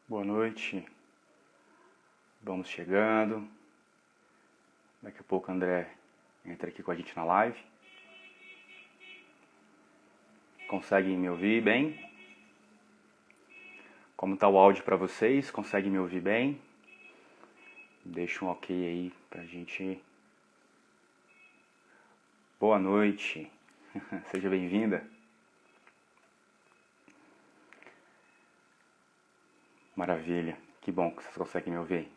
Boa noite, vamos chegando. Daqui a pouco o André entra aqui com a gente na live. Conseguem me ouvir bem? Como está o áudio para vocês? Conseguem me ouvir bem? Deixa um ok aí pra gente. Boa noite, seja bem-vinda. Maravilha, que bom que vocês conseguem me ouvir.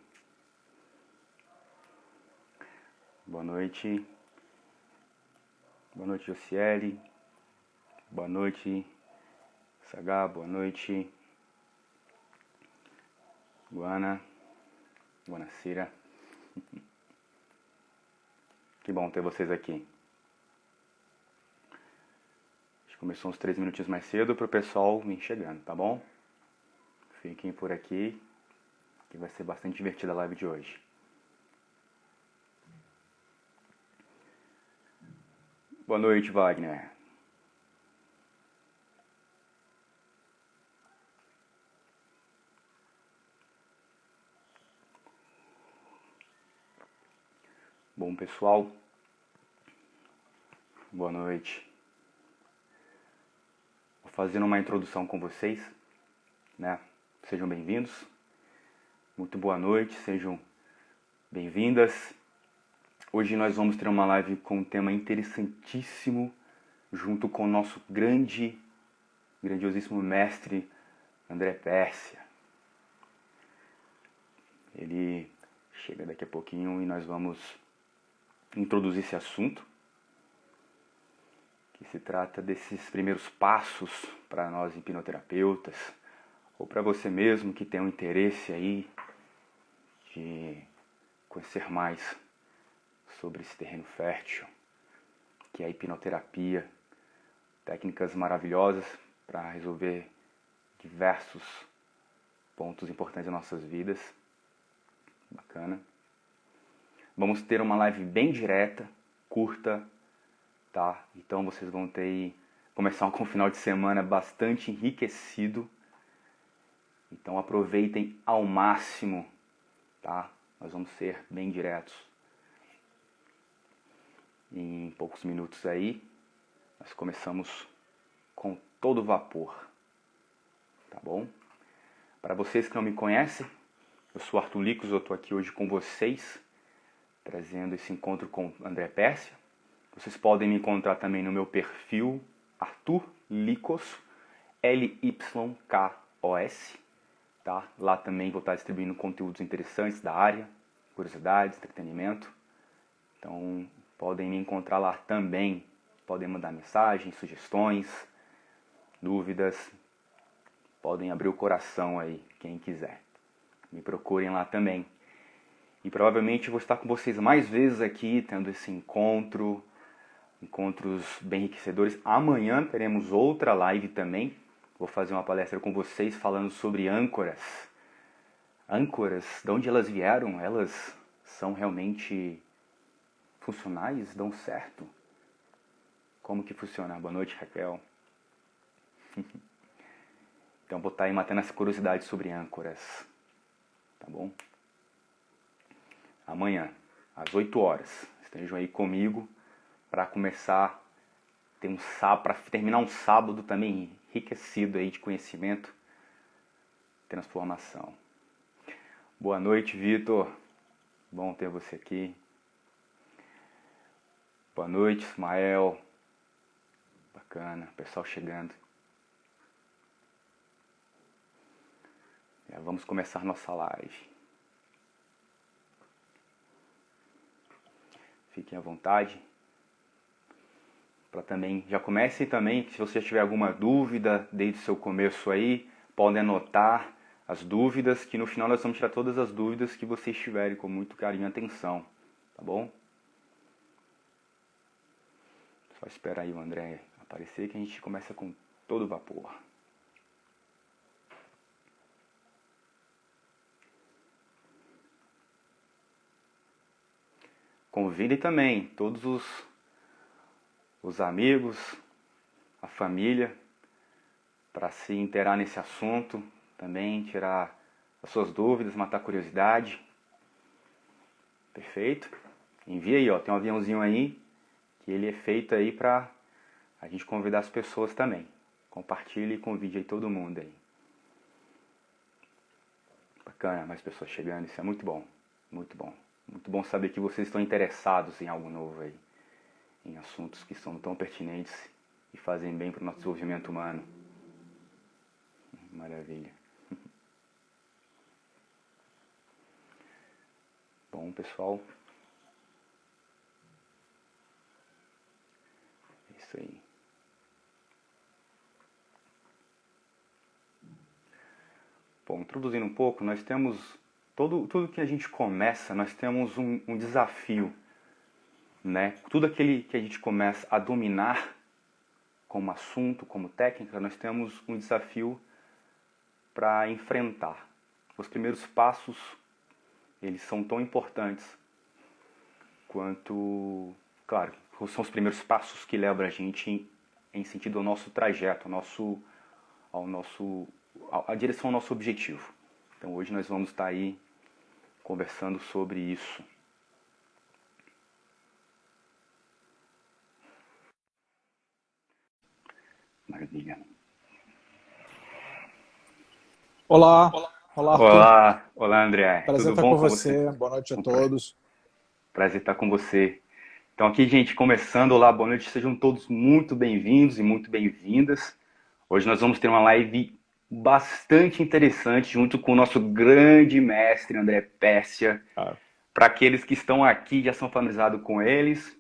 Boa noite. Boa noite, Josiele. Boa noite, Sagá. Boa noite, Guana. Buonasera. Que bom ter vocês aqui. Acho que começou uns 3 minutinhos mais cedo para o pessoal vir chegando, tá bom? Fiquem por aqui, que vai ser bastante divertida a live de hoje. Boa noite, Wagner. Bom, pessoal, boa noite. Vou fazendo uma introdução com vocês, né? Sejam bem-vindos. Muito boa noite, sejam bem-vindas. Hoje nós vamos ter uma live com um tema interessantíssimo, junto com o nosso grandiosíssimo mestre André Pérsia. Ele chega daqui a pouquinho e nós vamos introduzir esse assunto, que se trata desses primeiros passos para nós hipnoterapeutas, ou para você mesmo que tem um interesse aí de conhecer mais sobre esse terreno fértil, que é a hipnoterapia, técnicas maravilhosas para resolver diversos pontos importantes das nossas vidas. Bacana. Vamos ter uma live bem direta, curta, tá? Então vocês vão começar com um final de semana bastante enriquecido. Então aproveitem ao máximo, tá? Nós vamos ser bem diretos. Em poucos minutos aí, nós começamos com todo vapor, tá bom? Para vocês que não me conhecem, eu sou Arthur Licos, eu estou aqui hoje com vocês, trazendo esse encontro com André Pérsia. Vocês podem me encontrar também no meu perfil, Arthur Licos, L-Y-K-O-S, tá? Lá também vou estar distribuindo conteúdos interessantes da área, curiosidades, entretenimento. Então, podem me encontrar lá também. Podem mandar mensagens, sugestões, dúvidas. Podem abrir o coração aí, quem quiser. Me procurem lá também. E provavelmente vou estar com vocês mais vezes aqui, tendo esse encontros bem enriquecedores. Amanhã teremos outra live também. Vou fazer uma palestra com vocês falando sobre âncoras. Âncoras, de onde elas vieram? Elas são realmente funcionais? Dão certo? Como que funciona? Boa noite, Raquel. Então vou estar aí matando essa curiosidade sobre âncoras. Tá bom? Amanhã, às 8 horas, estejam aí comigo para começar para terminar um sábado também enriquecido aí de conhecimento, transformação. Boa noite, Vitor. Bom ter você aqui. Boa noite, Ismael. Bacana, pessoal chegando. Vamos começar nossa live. Fiquem à vontade. Já comecem também, se você tiver alguma dúvida desde o seu começo aí, podem anotar as dúvidas, que no final nós vamos tirar todas as dúvidas que vocês tiverem com muito carinho e atenção, tá bom? Só esperar aí o André aparecer que a gente começa com todo vapor. Convidem também todos os amigos, a família, para se inteirar nesse assunto, também tirar as suas dúvidas, matar a curiosidade. Perfeito? Envia aí, ó, tem um aviãozinho aí, que ele é feito aí pra a gente convidar as pessoas também. Compartilhe e convide aí todo mundo aí. Bacana, mais pessoas chegando, isso é muito bom. Muito bom. Muito bom saber que vocês estão interessados em algo novo aí. Em assuntos que são tão pertinentes e fazem bem para o nosso desenvolvimento humano. Maravilha. Bom, pessoal. É isso aí. Bom, introduzindo um pouco, nós temos tudo que a gente começa, nós temos um desafio, né? Tudo aquele que a gente começa a dominar como assunto, como técnica, nós temos um desafio para enfrentar. Os primeiros passos, eles são tão importantes quanto, claro, são os primeiros passos que levam a gente em sentido ao nosso trajeto, a direção ao nosso objetivo. Então hoje nós vamos estar aí conversando sobre isso. Maravilha. Olá, olá Arthur. Olá André. Prazer Tudo estar bom com com você? você. Boa noite a todos. Prazer estar com você. Então aqui, gente, começando. Olá, boa noite. Sejam todos muito bem-vindos e muito bem-vindas. Hoje nós vamos ter uma live bastante interessante junto com o nosso grande mestre André Pérsia. Para aqueles que estão aqui já são familiarizados com eles.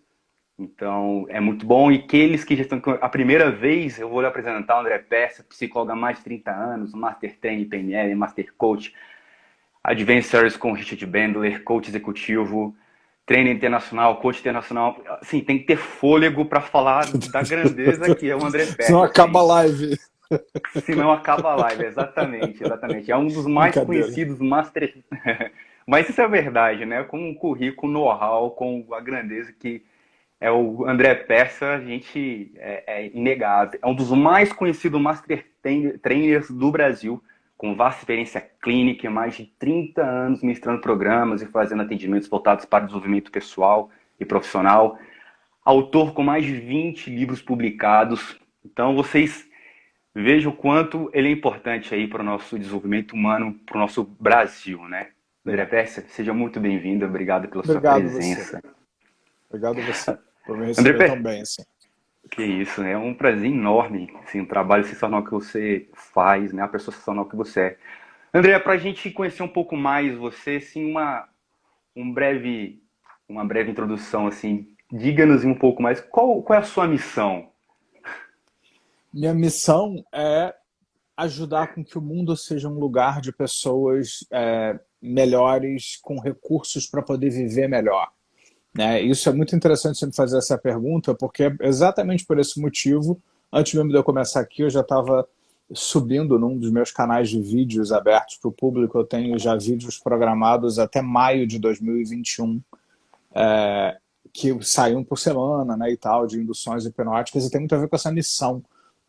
Então, é muito bom. E aqueles que já estão a primeira vez, eu vou lhe apresentar o André Pérsia, psicólogo há mais de 30 anos, Master Trainer PNL, Master Coach, Advanced com Richard Bandler, Coach Executivo, Trainer Internacional, Coach Internacional. Assim, tem que ter fôlego para falar da grandeza que é o André Pérsia. Senão acaba a assim. live. Senão acaba a live, exatamente, exatamente. É um dos mais conhecidos Master... Mas isso é verdade, né? Com um currículo, know-how, com a grandeza que é o André Pérsia, a gente é inegável. É um dos mais conhecidos Master Trainers do Brasil, com vasta experiência clínica, mais de 30 anos ministrando programas e fazendo atendimentos voltados para desenvolvimento pessoal e profissional. Autor com mais de 20 livros publicados. Então, vocês vejam o quanto ele é importante aí para o nosso desenvolvimento humano, para o nosso Brasil, né? André Pérsia, seja muito bem-vindo. Obrigado pela sua Obrigado presença. você. Obrigado você por me André receber Pérsia, tão bem assim. que isso, né? É um prazer enorme, assim, o trabalho sensacional que você faz, né? A pessoa sensacional que você é. André, para a gente conhecer um pouco mais você, assim, uma breve introdução, assim, diga-nos um pouco mais, qual é a sua missão? Minha missão é ajudar com que o mundo seja um lugar de pessoas melhores, com recursos para poder viver melhor. Né? Isso é muito interessante você me fazer essa pergunta, porque é exatamente por esse motivo, antes mesmo de eu começar aqui, eu já estava subindo num dos meus canais de vídeos abertos para o público. Eu tenho já vídeos programados até maio de 2021, que saem por semana, né, e tal, de induções hipnóticas, e tem muito a ver com essa missão.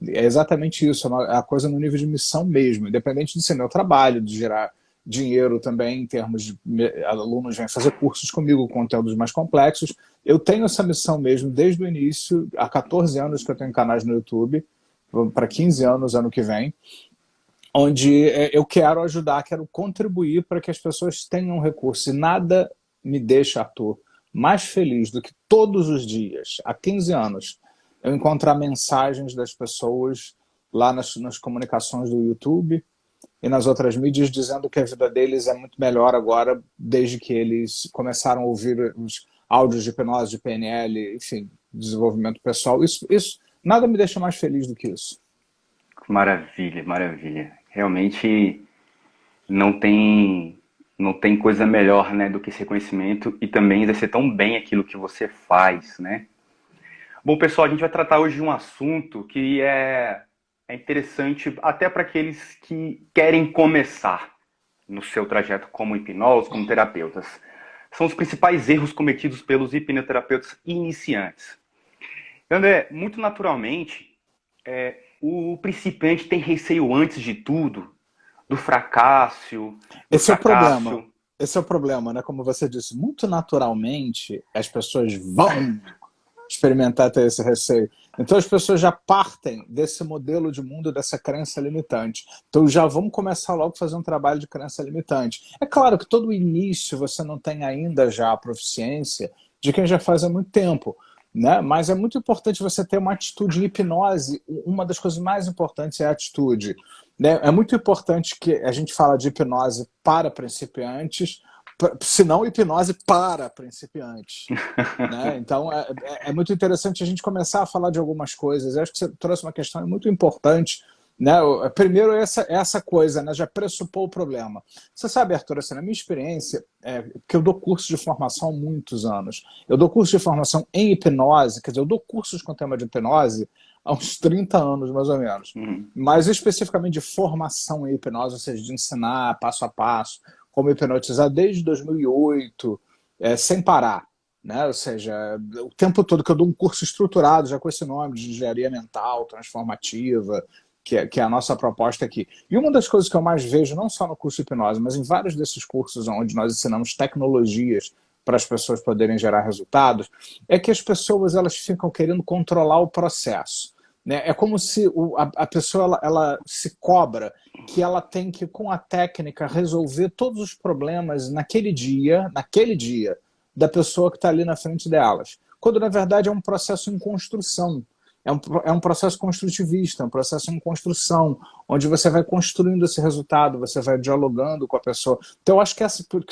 É exatamente isso, é a coisa no nível de missão mesmo, independente de ser meu trabalho, de gerar dinheiro também, em termos de alunos vêm fazer cursos comigo, conteúdos mais complexos. Eu tenho essa missão mesmo desde o início, há 14 anos que eu tenho canais no YouTube, para 15 anos ano que vem, onde eu quero ajudar, quero contribuir para que as pessoas tenham recursos. E nada me deixa, Arthur, mais feliz do que todos os dias, há 15 anos, eu encontrar mensagens das pessoas lá nas comunicações do YouTube e nas outras mídias dizendo que a vida deles é muito melhor agora, desde que eles começaram a ouvir os áudios de hipnose, de PNL, enfim, desenvolvimento pessoal. Isso nada me deixa mais feliz do que isso. Maravilha, maravilha. Realmente não tem coisa melhor, né, do que esse reconhecimento e também exercer tão bem aquilo que você faz, né? Bom, pessoal, a gente vai tratar hoje de um assunto que é interessante até para aqueles que querem começar no seu trajeto como hipnólogos, como terapeutas. São os principais erros cometidos pelos hipnoterapeutas iniciantes. André, muito naturalmente, o principiante tem receio, antes de tudo, do fracasso, do Esse é o problema. fracasso. Esse é o problema, né? Como você disse, muito naturalmente as pessoas vão experimentar ter esse receio. Então as pessoas já partem desse modelo de mundo, dessa crença limitante. Então já vamos começar logo a fazer um trabalho de crença limitante. É claro que todo início você não tem ainda já a proficiência de quem já faz há muito tempo, né? Mas é muito importante você ter uma atitude em hipnose. Uma das coisas mais importantes é a atitude, né? É muito importante que a gente fala de hipnose para principiantes, se não hipnose para principiantes. Né? Então é muito interessante a gente começar a falar de algumas coisas. Eu acho que você trouxe uma questão muito importante. Né? Primeiro, essa coisa, né? Já pressupor o problema. Você sabe, Arthur, assim, na minha experiência, que eu dou curso de formação há muitos anos. Eu dou curso de formação em hipnose, quer dizer, eu dou cursos com tema de hipnose há uns 30 anos, mais ou menos. Uhum. Mas especificamente de formação em hipnose, ou seja, de ensinar passo a passo, como hipnotizar desde 2008, sem parar. Né? Ou seja, o tempo todo que eu dou um curso estruturado, já com esse nome de engenharia mental, transformativa, que é a nossa proposta aqui. E uma das coisas que eu mais vejo, não só no curso de hipnose, mas em vários desses cursos onde nós ensinamos tecnologias para as pessoas poderem gerar resultados, é que as pessoas elas ficam querendo controlar o processo. Né? É como se a pessoa ela se cobra que ela tem que, com a técnica, resolver todos os problemas naquele dia, da pessoa que está ali na frente delas. Quando, na verdade, é um processo em construção. É um processo construtivista, é um processo em construção, onde você vai construindo esse resultado, você vai dialogando com a pessoa. Então, eu acho que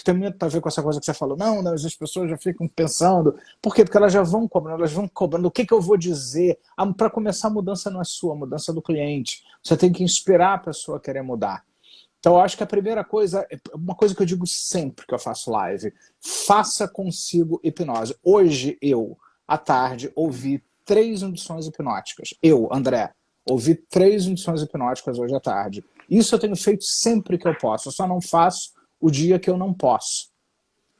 tem muito a ver com essa coisa que você falou. Não, não, as pessoas já ficam pensando. Por quê? Porque elas já vão cobrando, o que eu vou dizer? Para começar, a mudança não é sua, a mudança é do cliente. Você tem que inspirar a pessoa a querer mudar. Então, eu acho que a primeira coisa, uma coisa que eu digo sempre que eu faço live, faça consigo hipnose. Hoje, à tarde, ouvi 3 induções hipnóticas. André, ouvi 3 induções hipnóticas hoje à tarde. Isso eu tenho feito sempre que eu posso. Eu só não faço o dia que eu não posso.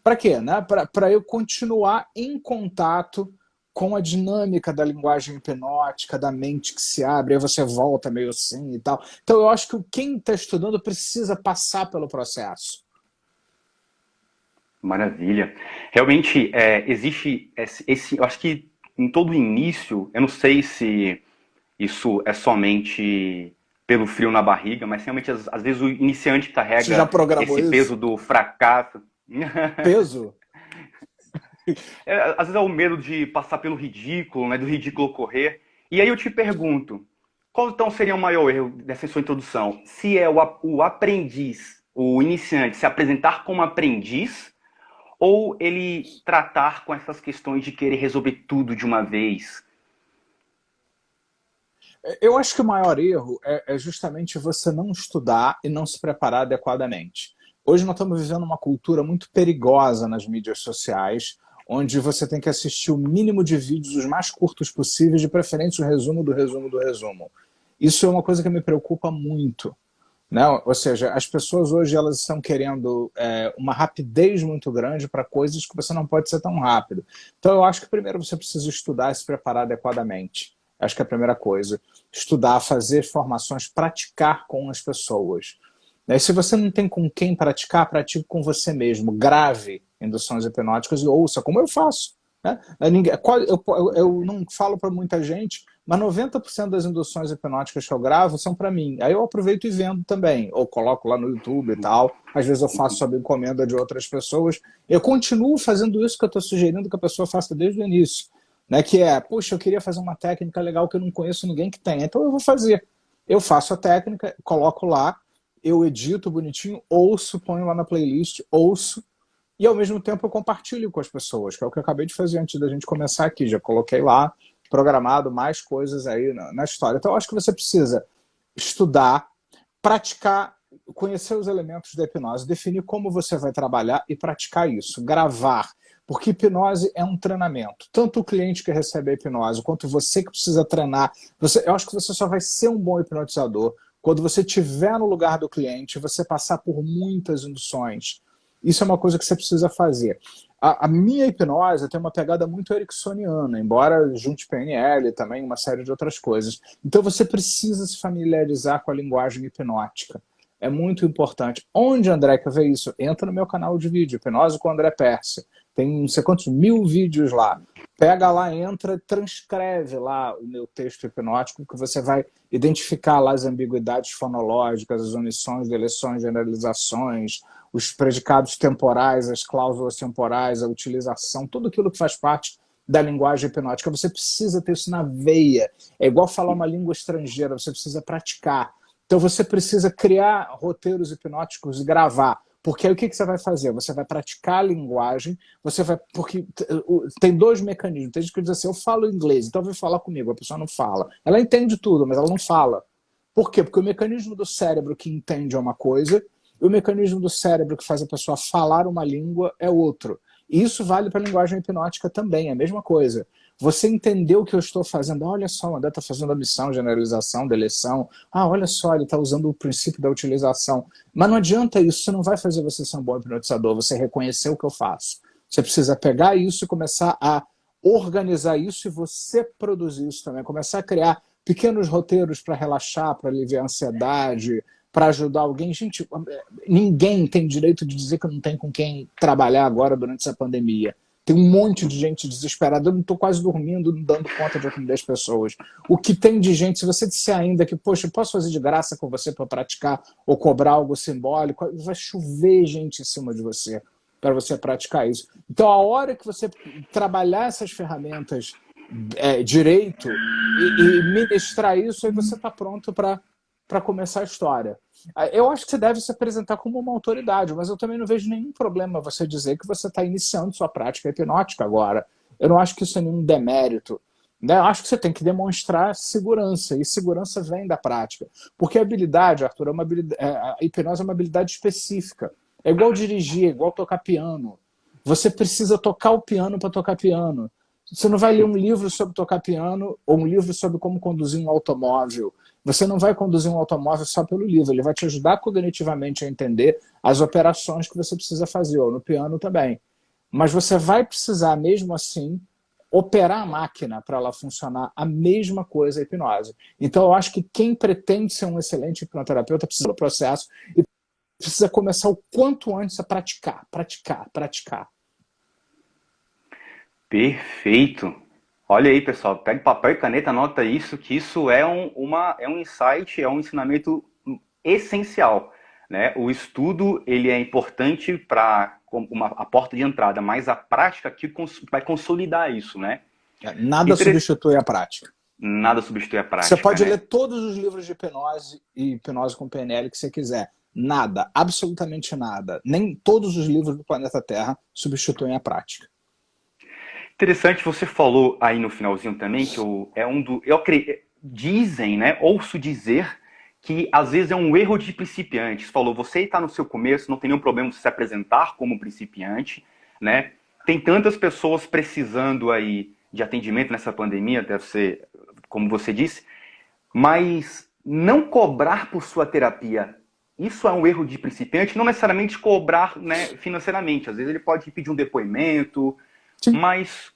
Para quê? Né? Para eu continuar em contato com a dinâmica da linguagem hipnótica, da mente que se abre, aí você volta meio assim e tal. Então eu acho que quem está estudando precisa passar pelo processo. Maravilha. Realmente, existe esse. Eu acho que em todo início, eu não sei se isso é somente pelo frio na barriga, mas realmente, às vezes, o iniciante Você já carrega programou esse peso isso? do fracasso. Peso? Às vezes é o medo de passar pelo ridículo, né, do ridículo ocorrer. E aí eu te pergunto, qual então seria o maior erro dessa sua introdução? Se é o aprendiz, o iniciante, se apresentar como aprendiz, ou ele tratar com essas questões de querer resolver tudo de uma vez? Eu acho que o maior erro é justamente você não estudar e não se preparar adequadamente. Hoje nós estamos vivendo uma cultura muito perigosa nas mídias sociais, onde você tem que assistir o mínimo de vídeos os mais curtos possíveis, de preferência o resumo do resumo do resumo. Isso é uma coisa que me preocupa muito. Né? Ou seja, as pessoas hoje elas estão querendo uma rapidez muito grande para coisas que você não pode ser tão rápido. Então eu acho que primeiro você precisa estudar e se preparar adequadamente. Acho que é a primeira coisa. Estudar, fazer formações, praticar com as pessoas. E se você não tem com quem praticar, pratique com você mesmo. Grave induções hipnóticas e ouça, como eu faço. Né? Eu não falo para muita gente, mas 90% das induções hipnóticas que eu gravo são para mim. Aí eu aproveito e vendo também, ou coloco lá no YouTube e tal. Às vezes eu faço sob encomenda de outras pessoas. Eu continuo fazendo isso que eu estou sugerindo que a pessoa faça desde o início. Né? Que puxa, eu queria fazer uma técnica legal que eu não conheço ninguém que tenha, então eu vou fazer. Eu faço a técnica, coloco lá, eu edito bonitinho, ouço, ponho lá na playlist, ouço, e ao mesmo tempo eu compartilho com as pessoas, que é o que eu acabei de fazer antes da gente começar aqui. Já coloquei lá, programado mais coisas aí na história. Então eu acho que você precisa estudar, praticar, conhecer os elementos da hipnose, definir como você vai trabalhar e praticar isso, gravar. Porque hipnose é um treinamento. Tanto o cliente que recebe a hipnose, quanto você que precisa treinar. Eu acho que você só vai ser um bom hipnotizador quando você estiver no lugar do cliente, você passar por muitas induções. Isso é uma coisa que você precisa fazer. A minha hipnose tem uma pegada muito ericksoniana, embora junte PNL e também uma série de outras coisas. Então você precisa se familiarizar com a linguagem hipnótica. É muito importante. Onde, André, quer ver isso? Entra no meu canal de vídeo, Hipnose com André Percy. Tem não sei quantos mil vídeos lá. Pega lá, entra, transcreve lá o meu texto hipnótico, que você vai identificar lá as ambiguidades fonológicas, as omissões, deleções, generalizações, os predicados temporais, as cláusulas temporais, a utilização, tudo aquilo que faz parte da linguagem hipnótica. Você precisa ter isso na veia. É igual falar uma língua estrangeira, você precisa praticar. Então você precisa criar roteiros hipnóticos e gravar. Porque aí o que você vai fazer? Você vai praticar a linguagem, você vai. Porque tem dois mecanismos. Tem gente que diz assim: eu falo inglês, então vem falar comigo. A pessoa não fala. Ela entende tudo, mas ela não fala. Por quê? Porque o mecanismo do cérebro que entende é uma coisa, e o mecanismo do cérebro que faz a pessoa falar uma língua é outro. E isso vale para a linguagem hipnótica também, é a mesma coisa. Você entendeu o que eu estou fazendo? Olha só, o André está fazendo omissão, generalização, deleção. Olha só, ele está usando o princípio da utilização. Mas não adianta isso, isso não vai fazer você ser um bom hipnotizador, você reconhecer o que eu faço. Você precisa pegar isso e começar a organizar isso e você produzir isso também. Começar a criar pequenos roteiros para relaxar, para aliviar a ansiedade, para ajudar alguém. Gente, ninguém tem direito de dizer que não tem com quem trabalhar agora durante essa pandemia. Tem um monte de gente desesperada. Eu não estou quase dormindo, não dando conta de atender as pessoas. O que tem de gente, se você disser ainda que, poxa, eu posso fazer de graça com você para praticar ou cobrar algo simbólico, vai chover gente em cima de você para você praticar isso. Então, a hora que você trabalhar essas ferramentas direito e ministrar isso, aí você está pronto para começar a história. Eu acho que você deve se apresentar como uma autoridade, mas eu também não vejo nenhum problema você dizer que você está iniciando sua prática hipnótica agora. Eu não acho que isso é nenhum demérito. Né? Eu acho que você tem que demonstrar segurança, e segurança vem da prática. Porque a habilidade, Arthur, a hipnose é uma habilidade específica. É igual dirigir, é igual tocar piano. Você precisa tocar o piano para tocar piano. Você não vai ler um livro sobre tocar piano ou um livro sobre como conduzir um automóvel. Você não vai conduzir um automóvel só pelo livro. Ele vai te ajudar cognitivamente a entender as operações que você precisa fazer, ou no piano também. Mas você vai precisar, mesmo assim, operar a máquina para ela funcionar a mesma coisa a hipnose. Então, eu acho que quem pretende ser um excelente hipnoterapeuta precisa do processo e precisa começar o quanto antes a praticar, praticar, praticar. Perfeito. Olha aí, pessoal, pega papel e caneta, anota isso, que isso é um insight, é um ensinamento essencial. Né? O estudo ele é importante para a porta de entrada, mas a prática que vai consolidar isso. Né? Nada substitui a prática. Nada substitui a prática. Você pode né? ler todos os livros de hipnose e hipnose com PNL que você quiser. Nada, absolutamente nada. Nem todos os livros do planeta Terra substituem a prática. Interessante, você falou aí no finalzinho também que dizem, né, ouço dizer que às vezes é um erro de principiante. Você falou, você está no seu começo, não tem nenhum problema de se apresentar como principiante, né? Tem tantas pessoas precisando aí de atendimento nessa pandemia, deve ser, como você disse, mas não cobrar por sua terapia, isso é um erro de principiante, não necessariamente cobrar, né, financeiramente. Às vezes ele pode pedir um depoimento, Sim. mas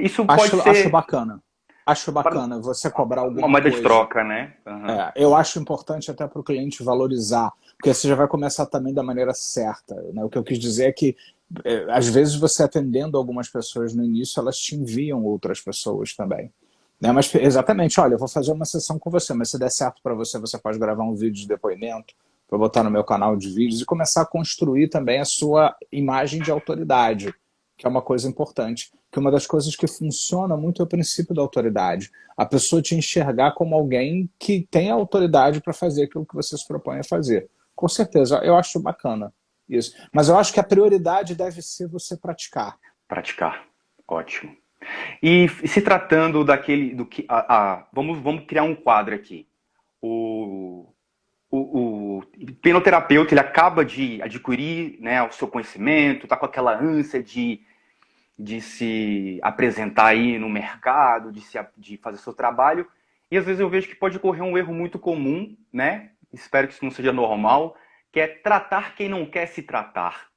isso pode ser... Acho bacana. Acho bacana você cobrar alguma coisa. Uma moeda de troca, né? Uhum. Eu acho importante até para o cliente valorizar, porque você já vai começar também da maneira certa. Né? O que eu quis dizer é que, às vezes, você atendendo algumas pessoas no início, elas te enviam outras pessoas também. Né? Mas, exatamente, olha, eu vou fazer uma sessão com você, mas se der certo para você, você pode gravar um vídeo de depoimento para botar no meu canal de vídeos e começar a construir também a sua imagem de autoridade, que é uma coisa importante. Que uma das coisas que funciona muito é o princípio da autoridade. A pessoa te enxergar como alguém que tem a autoridade para fazer aquilo que você se propõe a fazer. Com certeza, eu acho bacana isso. Mas eu acho que a prioridade deve ser você praticar. Praticar, ótimo. E se tratando vamos criar um quadro aqui. O hipnoterapeuta, ele acaba de adquirir, né, o seu conhecimento, está com aquela ânsia de se apresentar aí no mercado, de fazer seu trabalho, e às vezes eu vejo que pode ocorrer um erro muito comum, né? Espero que isso não seja normal, que é tratar quem não quer se tratar.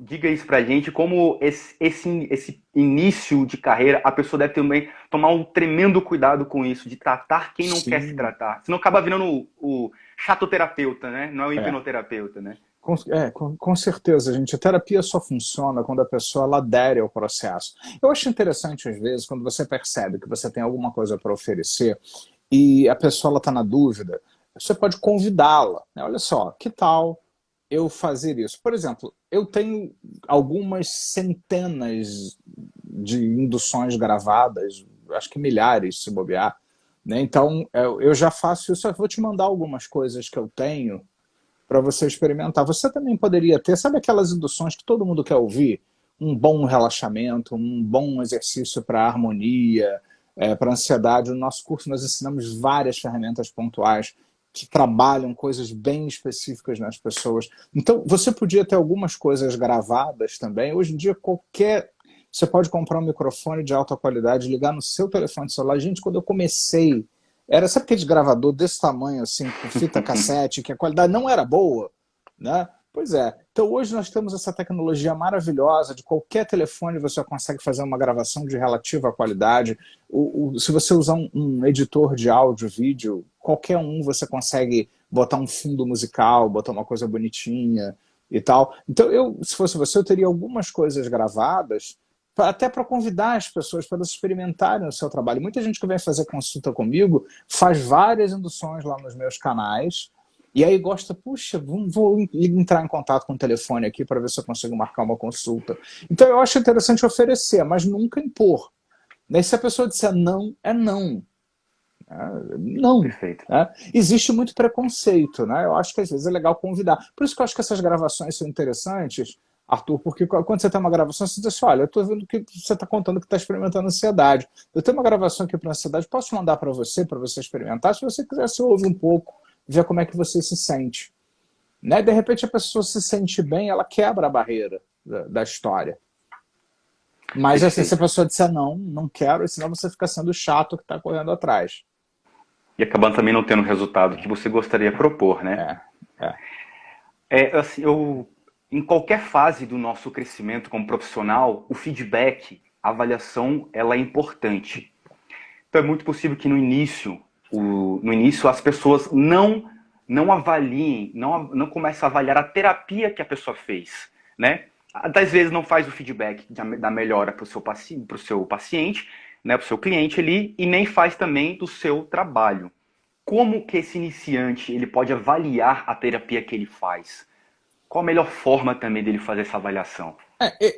diga isso pra gente, como esse início de carreira, a pessoa deve também tomar um tremendo cuidado com isso, de tratar quem não quer se Sim, tratar. Senão acaba virando o chatoterapeuta, né? Não é o é. hipnoterapeuta, né? Com certeza, gente. A terapia só funciona quando a pessoa ela adere ao processo. Eu acho interessante, às vezes, quando você percebe que você tem alguma coisa para oferecer e a pessoa está na dúvida, você pode convidá-la, né? Olha só, que tal eu fazer isso? Por exemplo, eu tenho algumas centenas de induções gravadas, acho que milhares, se bobear, né? Então, eu já faço isso. Eu vou te mandar algumas coisas que eu tenho para você experimentar. Você também poderia ter, sabe aquelas induções que todo mundo quer ouvir? Um bom relaxamento, um bom exercício para harmonia, para ansiedade. No nosso curso nós ensinamos várias ferramentas pontuais que trabalham coisas bem específicas nas pessoas. Então, você podia ter algumas coisas gravadas também. Hoje em dia, qualquer... Você pode comprar um microfone de alta qualidade, ligar no seu telefone celular. Gente, quando eu comecei era, sabe aquele gravador desse tamanho, assim, com fita cassete, que a qualidade não era boa, né? Pois é. Então hoje nós temos essa tecnologia maravilhosa, de qualquer telefone você consegue fazer uma gravação de relativa qualidade. Se você usar um editor de áudio, vídeo, qualquer um você consegue botar um fundo musical, botar uma coisa bonitinha e tal. Então eu, se fosse você, eu teria algumas coisas gravadas até para convidar as pessoas para elas experimentarem o seu trabalho. Muita gente que vem fazer consulta comigo faz várias induções lá nos meus canais e aí gosta, puxa, vou entrar em contato com o telefone aqui para ver se eu consigo marcar uma consulta. Então eu acho interessante oferecer, mas nunca impor. Daí se a pessoa disser não, é não. Não. Perfeito. Né? Existe muito preconceito, né? Eu acho que às vezes é legal convidar. Por isso que eu acho que essas gravações são interessantes, Arthur, porque quando você tem uma gravação, você diz assim, olha, eu estou vendo que você está contando que está experimentando ansiedade. Eu tenho uma gravação aqui para ansiedade, posso mandar para você experimentar? Se você quiser, você ouve um pouco, ver como é que você se sente. Né? De repente a pessoa se sente bem, ela quebra a barreira da história. Mas assim, se a Perfeito. pessoa disser não, não quero, senão você fica sendo chato que está correndo atrás. E acabando também não tendo o resultado que você gostaria de propor, né? É, é. Assim, em qualquer fase do nosso crescimento como profissional, o feedback, a avaliação, ela é importante. Então é muito possível que no início as pessoas não avaliem, não comecem a avaliar a terapia que a pessoa fez, né? Às vezes não faz o feedback da melhora para o seu paciente, né, para o seu cliente ali, e nem faz também do seu trabalho. Como que esse iniciante ele pode avaliar a terapia que ele faz? Qual a melhor forma também dele fazer essa avaliação?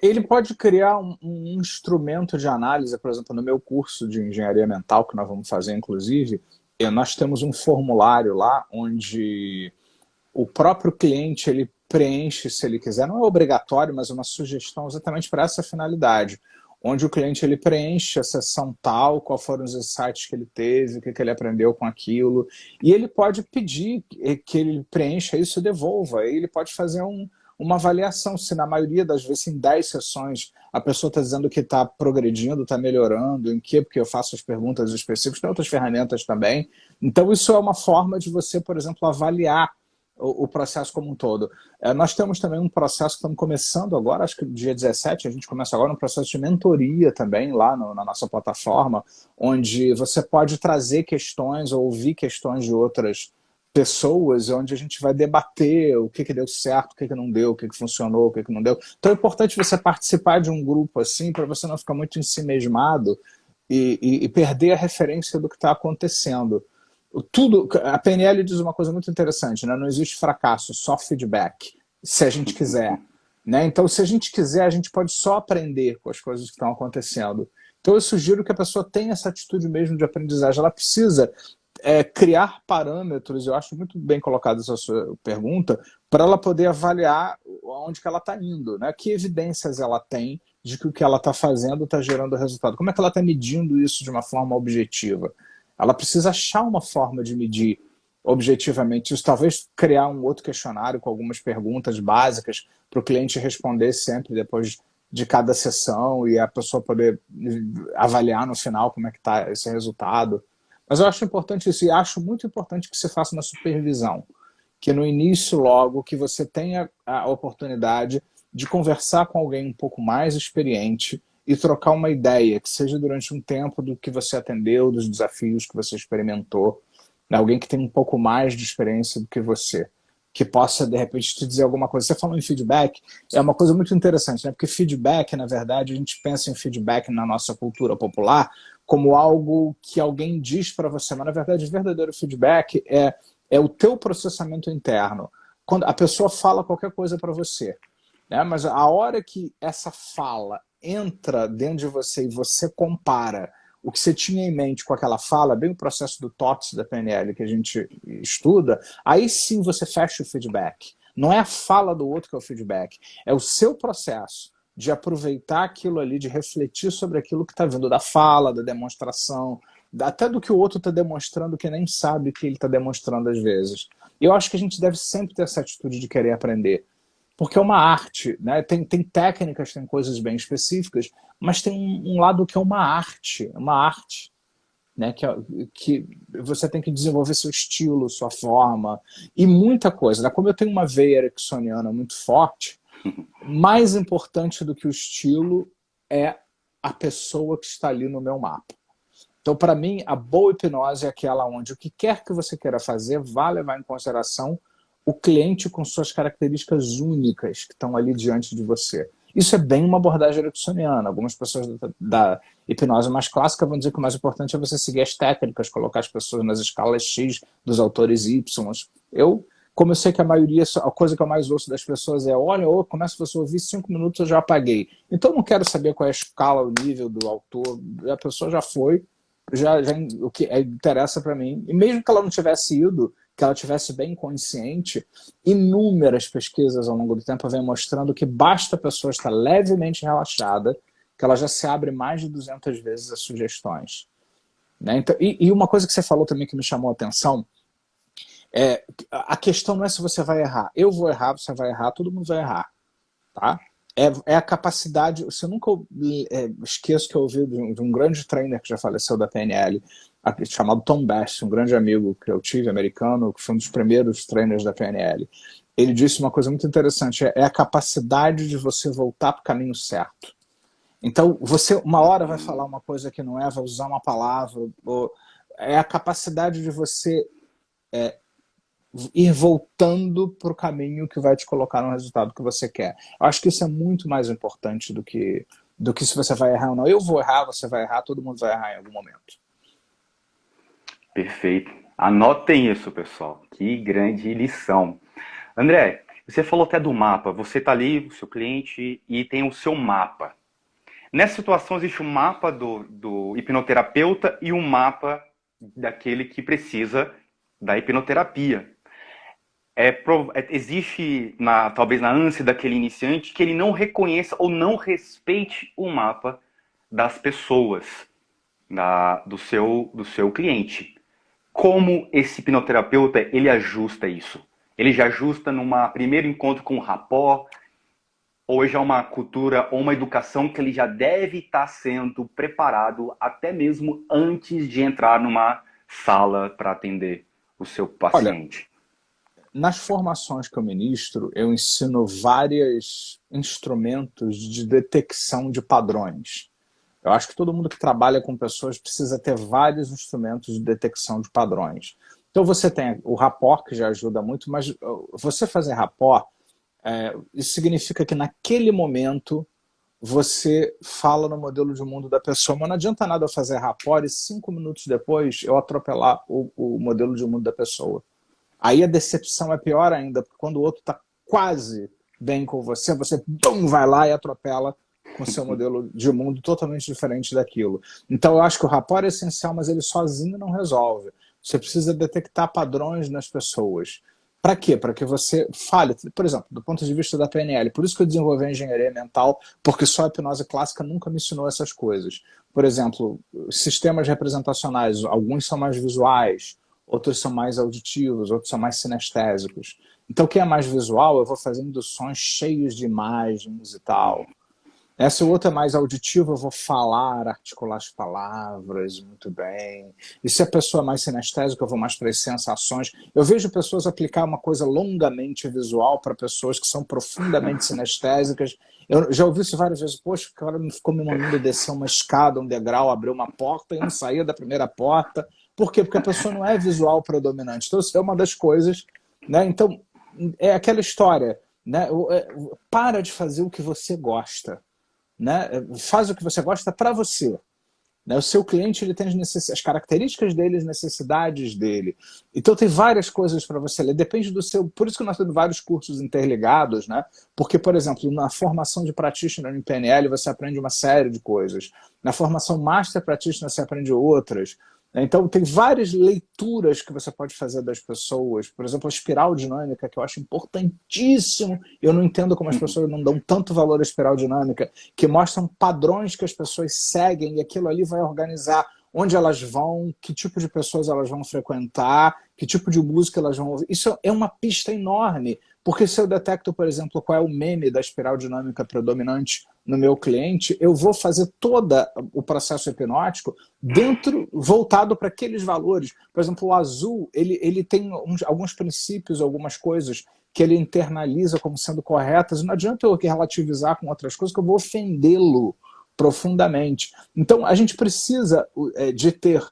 Ele pode criar um instrumento de análise, por exemplo, no meu curso de engenharia mental, que nós vamos fazer, inclusive, nós temos um formulário lá onde o próprio cliente ele preenche, se ele quiser, não é obrigatório, mas é uma sugestão exatamente para essa finalidade, onde o cliente ele preenche a sessão tal, quais foram os insights que ele teve, o que ele aprendeu com aquilo, e ele pode pedir que ele preencha isso e devolva, ele pode fazer uma avaliação, se na maioria das vezes, em 10 sessões, a pessoa está dizendo que está progredindo, está melhorando, em que, porque eu faço as perguntas específicas, tem outras ferramentas também. Então, isso é uma forma de você, por exemplo, avaliar o processo como um todo. Nós temos também um processo que estamos começando agora, acho que dia 17, a gente começa agora um processo de mentoria também lá na nossa plataforma, onde você pode trazer questões ou ouvir questões de outras pessoas, onde a gente vai debater o que deu certo, o que não deu, o que funcionou, o que não deu. Então é importante você participar de um grupo assim, para você não ficar muito ensimesmado e perder a referência do que está acontecendo. A PNL diz uma coisa muito interessante, né? Não existe fracasso, só feedback, se a gente quiser. Né? Então, se a gente quiser, a gente pode só aprender com as coisas que estão acontecendo. Então, eu sugiro que a pessoa tenha essa atitude mesmo de aprendizagem. Ela precisa criar parâmetros, eu acho muito bem colocada essa sua pergunta, para ela poder avaliar onde que ela está indo, né? Que evidências ela tem de que o que ela está fazendo está gerando resultado. Como é que ela está medindo isso de uma forma objetiva? Ela precisa achar uma forma de medir objetivamente isso, talvez criar um outro questionário com algumas perguntas básicas para o cliente responder sempre depois de cada sessão e a pessoa poder avaliar no final como é que está esse resultado. Mas eu acho importante isso, e acho muito importante que se faça na supervisão. que no início logo que você tenha a oportunidade de conversar com alguém um pouco mais experiente e trocar uma ideia, que seja durante um tempo do que você atendeu, dos desafios que você experimentou, né? Alguém que tem um pouco mais de experiência do que você, que possa, de repente, te dizer alguma coisa. Você falou em feedback, é uma coisa muito interessante, né? Porque feedback, na verdade, a gente pensa em feedback na nossa cultura popular como algo que alguém diz para você, mas, na verdade, o verdadeiro feedback é o teu processamento interno. Quando a pessoa fala qualquer coisa para você, né? Mas a hora que essa fala entra dentro de você e você compara o que você tinha em mente com aquela fala, bem o processo do TOTS da PNL que a gente estuda, aí sim você fecha o feedback. Não é a fala do outro que é o feedback, é o seu processo de aproveitar aquilo ali, de refletir sobre aquilo que está vindo da fala, da demonstração, até do que o outro está demonstrando que nem sabe que ele está demonstrando às vezes. Eu acho que a gente deve sempre ter essa atitude de querer aprender. Porque é uma arte, né? Tem técnicas, tem coisas bem específicas, mas tem um lado que é uma arte, né? Que você tem que desenvolver seu estilo, sua forma, e muita coisa, né? Como eu tenho uma veia ericksoniana muito forte, mais importante do que o estilo é a pessoa que está ali no meu mapa. Então, para mim, a boa hipnose é aquela onde o que quer que você queira fazer vai levar em consideração o cliente com suas características únicas que estão ali diante de você. Isso é bem uma abordagem ericksoniana. Algumas pessoas da hipnose mais clássica vão dizer que o mais importante é você seguir as técnicas, colocar as pessoas nas escalas X dos autores Y. Como eu sei que a maioria, a coisa que eu mais ouço das pessoas é: olha, eu começo a ouvir 5 minutos, eu já apaguei. Então eu não quero saber qual é a escala, o nível do autor. A pessoa já foi, o que interessa para mim. E mesmo que ela não tivesse ido, que ela tivesse bem consciente, inúmeras pesquisas ao longo do tempo vêm mostrando que basta a pessoa estar levemente relaxada, que ela já se abre mais de 200 vezes as sugestões. Né? Então, e uma coisa que você falou também que me chamou a atenção, a questão não é se você vai errar. Eu vou errar, você vai errar, todo mundo vai errar. Tá? É a capacidade. Você nunca esqueço que eu ouvi de um grande trainer que já faleceu da PNL, chamado Tom Best, um grande amigo que eu tive, americano, que foi um dos primeiros trainers da PNL. Ele disse uma coisa muito interessante: é a capacidade de você voltar para o caminho certo. Então, você uma hora vai falar uma coisa que não é, vai usar uma palavra, é a capacidade de você ir voltando para o caminho que vai te colocar no resultado que você quer. Eu acho que isso é muito mais importante do que se você vai errar ou não. Eu vou errar, você vai errar, todo mundo vai errar em algum momento. Perfeito. Anotem isso, pessoal. Que grande lição. André, você falou até do mapa. Você está ali, o seu cliente, e tem o seu mapa. Nessa situação existe um mapa do hipnoterapeuta e um mapa daquele que precisa da hipnoterapia. Existe, talvez na ânsia daquele iniciante, que ele não reconheça ou não respeite o mapa das pessoas, do seu cliente. Como esse hipnoterapeuta ele ajusta isso? Ele já ajusta numa primeiro encontro com o rapport, ou já é uma cultura ou uma educação que ele já deve estar sendo preparado até mesmo antes de entrar numa sala para atender o seu Olha, paciente? nas formações que eu ministro, eu ensino vários instrumentos de detecção de padrões. Eu acho que todo mundo que trabalha com pessoas precisa ter vários instrumentos de detecção de padrões. Então você tem o rapport, que já ajuda muito, mas você fazer rapport, isso significa que naquele momento você fala no modelo de mundo da pessoa, mas não adianta nada eu fazer rapport e 5 minutos depois eu atropelar o modelo de mundo da pessoa. Aí a decepção é pior ainda, porque quando o outro está quase bem com você, você vai lá e atropela com seu modelo de mundo totalmente diferente daquilo. Então eu acho que o rapport é essencial, mas ele sozinho não resolve. Você precisa detectar padrões nas pessoas. Para quê? Para que você fale, por exemplo, do ponto de vista da PNL. Por isso que eu desenvolvi a engenharia mental, porque só a hipnose clássica nunca me ensinou essas coisas. Por exemplo, sistemas representacionais, alguns são mais visuais, outros são mais auditivos, outros são mais sinestésicos. Então, quem é mais visual, eu vou fazendo sons cheios de imagens e tal. Essa outra é mais auditiva, eu vou falar, articular as palavras muito bem. E se a pessoa é mais sinestésica, eu vou mais para as sensações. Eu vejo pessoas aplicar uma coisa longamente visual para pessoas que são profundamente sinestésicas. Eu já ouvi isso várias vezes. Poxa, o cara ficou me mandando descer uma escada, um degrau, abrir uma porta e não saía da primeira porta. Por quê? Porque a pessoa não é visual predominante. Então, isso é uma das coisas, né? Então, é aquela história, né? Para de fazer o que você gosta, né? Faz o que você gosta para você. Né? O seu cliente ele tem as características dele, as necessidades dele. Então tem várias coisas para você ler. Depende do seu. Por isso que nós temos vários cursos interligados, né? Porque, por exemplo, na formação de practitioner em PNL você aprende uma série de coisas. Na formação master practitioner você aprende outras. Então, tem várias leituras que você pode fazer das pessoas. Por exemplo, a espiral dinâmica, que eu acho importantíssimo. Eu não entendo como as pessoas não dão tanto valor à espiral dinâmica, que mostram padrões que as pessoas seguem e aquilo ali vai organizar onde elas vão, que tipo de pessoas elas vão frequentar, que tipo de música elas vão ouvir. Isso é uma pista enorme, porque se eu detecto, por exemplo, qual é o meme da espiral dinâmica predominante no meu cliente, eu vou fazer todo o processo hipnótico voltado para aqueles valores. Por exemplo, o azul, ele tem alguns princípios, algumas coisas que ele internaliza como sendo corretas, e não adianta eu relativizar com outras coisas que eu vou ofendê-lo profundamente. Então, a gente precisa de ter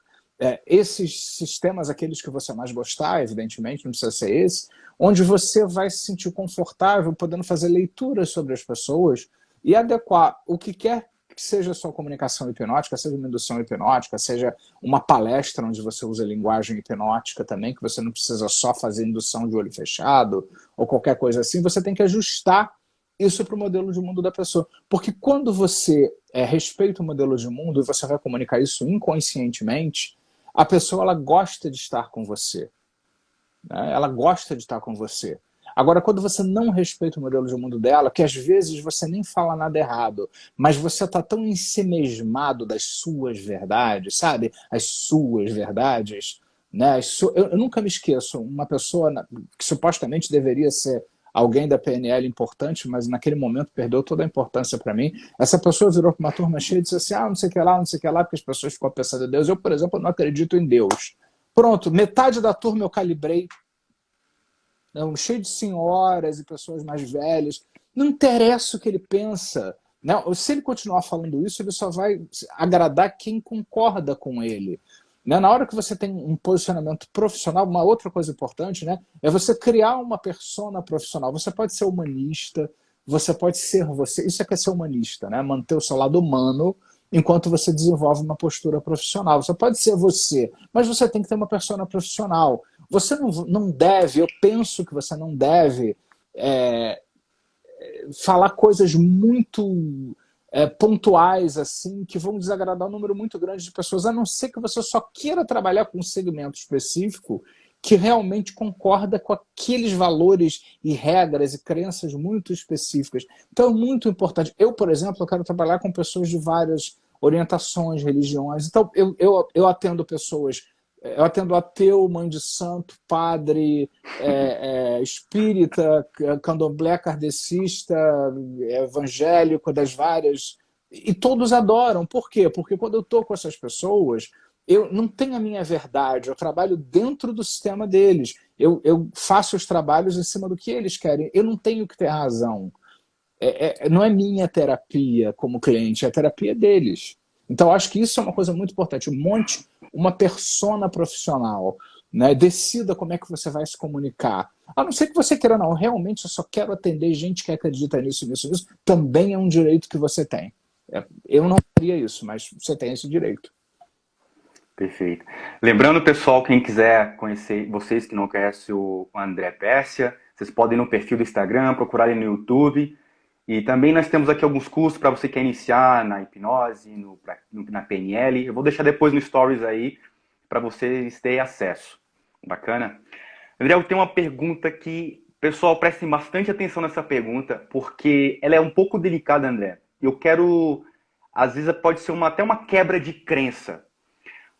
esses sistemas, aqueles que você mais gostar, evidentemente, não precisa ser esse, onde você vai se sentir confortável, podendo fazer leituras sobre as pessoas e adequar o que quer que seja a sua comunicação hipnótica, seja uma indução hipnótica, seja uma palestra onde você usa linguagem hipnótica também, que você não precisa só fazer indução de olho fechado ou qualquer coisa assim, você tem que ajustar isso para o modelo de mundo da pessoa. Porque quando você respeita o modelo de mundo e você vai comunicar isso inconscientemente, a pessoa ela gosta de estar com você. Né? Ela gosta de estar com você. Agora, quando você não respeita o modelo de mundo dela, que às vezes você nem fala nada errado, mas você está tão ensimesmado das suas verdades, sabe? As suas verdades. Né? Eu nunca me esqueço, uma pessoa que supostamente deveria ser alguém da PNL importante, mas naquele momento perdeu toda a importância para mim. Essa pessoa virou para uma turma cheia e disse assim, não sei o que lá, não sei o que lá, porque as pessoas ficam pensando em Deus. Eu, por exemplo, não acredito em Deus. Pronto, metade da turma eu calibrei, cheio de senhoras e pessoas mais velhas. Não interessa o que ele pensa. Né? Se ele continuar falando isso, ele só vai agradar quem concorda com ele. Né? Na hora que você tem um posicionamento profissional, uma outra coisa importante, né, é você criar uma persona profissional. Você pode ser humanista, você pode ser você. Isso é que é ser humanista, né? Manter o seu lado humano enquanto você desenvolve uma postura profissional. Você pode ser você, mas você tem que ter uma persona profissional. Você não deve, eu penso que você não deve falar coisas muito pontuais assim que vão desagradar um número muito grande de pessoas, a não ser que você só queira trabalhar com um segmento específico que realmente concorda com aqueles valores e regras e crenças muito específicas. Então é muito importante. Eu, por exemplo, eu quero trabalhar com pessoas de várias orientações, religiões. Então eu atendo pessoas, eu atendo ateu, mãe de santo, padre, espírita, candomblé, kardecista, evangélico, das várias. E todos adoram. Por quê? Porque quando eu estou com essas pessoas, eu não tenho a minha verdade, eu trabalho dentro do sistema deles. Eu faço os trabalhos em cima do que eles querem. Eu não tenho que ter razão. Não é minha terapia como cliente, é a terapia deles. Então, acho que isso é uma coisa muito importante. Monte uma persona profissional. Né? Decida como é que você vai se comunicar. A não ser que você queira, não. Realmente, eu só quero atender gente que acredita nisso, nisso, nisso. Também é um direito que você tem. Eu não faria isso, mas você tem esse direito. Perfeito. Lembrando, pessoal, quem quiser conhecer, vocês que não conhecem o André Pérsia, vocês podem ir no perfil do Instagram, procurar ele no YouTube. E também nós temos aqui alguns cursos para você que quer iniciar na hipnose, na PNL. Eu vou deixar depois no Stories aí para vocês terem acesso. Bacana? André, eu tenho uma pergunta que, pessoal, prestem bastante atenção nessa pergunta, porque ela é um pouco delicada, André. Eu quero, às vezes pode ser até uma quebra de crença.